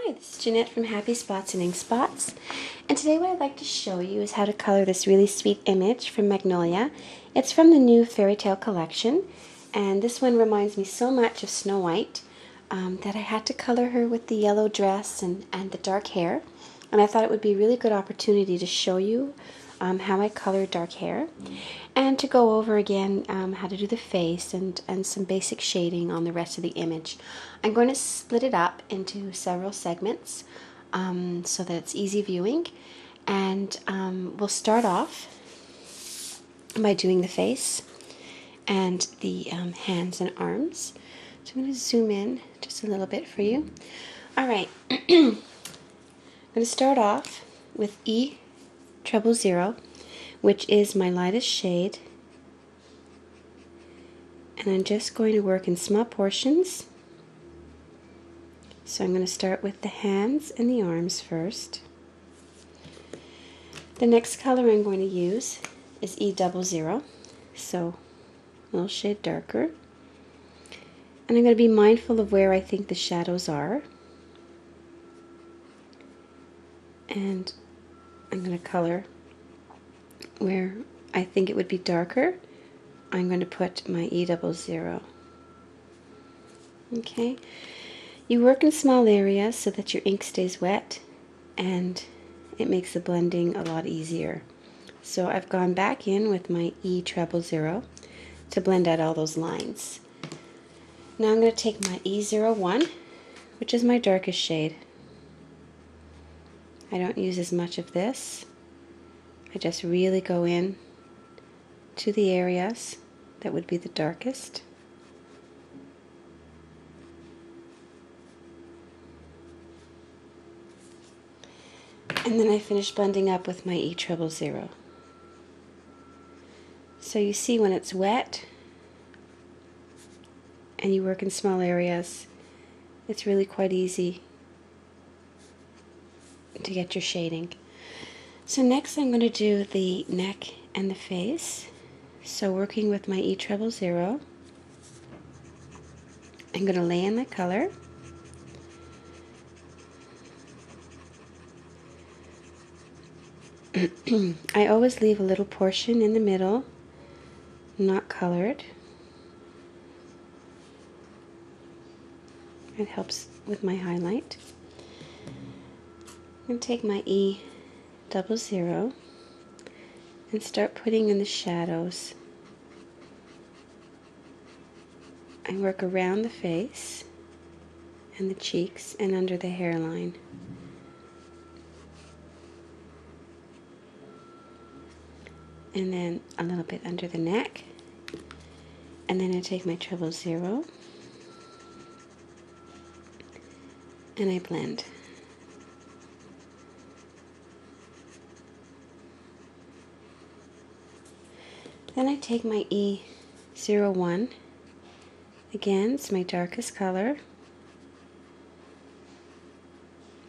Hi, this is Jeanette from Happy Spots and Ink Spots, and today what I'd like to show you is how to color this really sweet image from Magnolia. It's from the new Fairytale collection, and this one reminds me so much of Snow White that I had to color her with the yellow dress and the dark hair, and I thought it would be a really good opportunity to show you how I color dark hair, and to go over again how to do the face and some basic shading on the rest of the image. I'm going to split it up into several segments so that it's easy viewing, and we'll start off by doing the face and the hands and arms. So I'm going to zoom in just a little bit for you. Alright, I'm going to start off with E00, which is my lightest shade, and I'm just going to work in small portions. So I'm going to start with the hands and the arms first. The next color I'm going to use is E00, so a little shade darker. And I'm going to be mindful of where I think the shadows are. And I'm going to color where I think it would be darker. I'm going to put my E00. Okay. You work in small areas so that your ink stays wet, and it makes the blending a lot easier. So I've gone back in with my E00 to blend out all those lines. Now I'm going to take my E01, which is my darkest shade. I don't use as much of this. I just really go in to the areas that would be the darkest. And then I finish blending up with my E00. So you see, when it's wet and you work in small areas, it's really quite easy to get your shading. So next I'm going to do the neck and the face. So working with my E00, I'm going to lay in the color. I always leave a little portion in the middle, not colored. It helps with my highlight. I'm going to take my E00 and start putting in the shadows. I work around the face and the cheeks and under the hairline. And then a little bit under the neck. And then I take my 00 and I blend. Then I take my E01, again, it's my darkest color.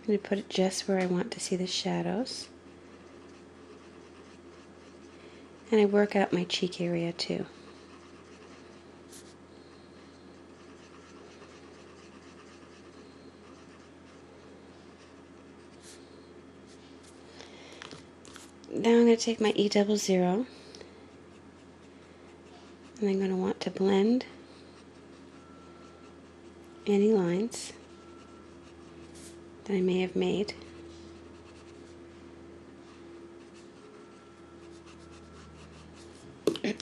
I'm going to put it just where I want to see the shadows. And I work out my cheek area too. Now I'm going to take my E00 and I'm going to want to blend any lines that I may have made.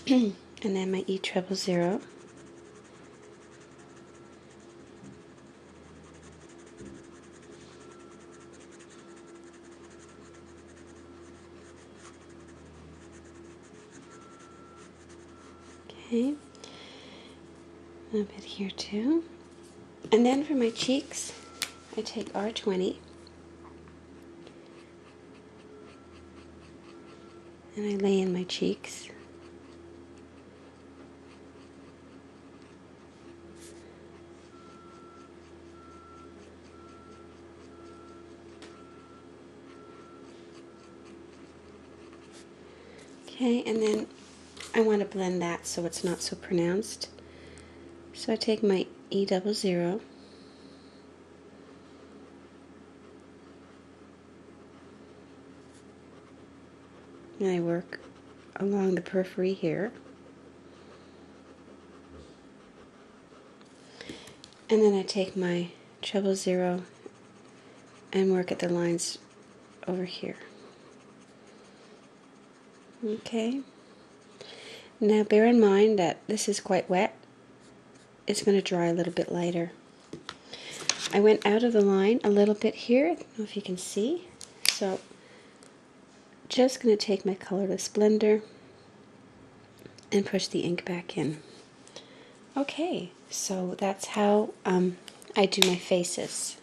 And then my E00. Okay, a little bit here too. And then for my cheeks, I take R20 and I lay in my cheeks. Okay, and then I want to blend that so it's not so pronounced. So I take my E00 And I work along the periphery here. And then I take my treble zero and work at the lines over here. Okay. Now bear in mind that this is quite wet. It's going to dry a little bit lighter. I went out of the line a little bit here. I don't know if you can see. So just going to take my colorless blender and push the ink back in. Okay, so that's how I do my faces.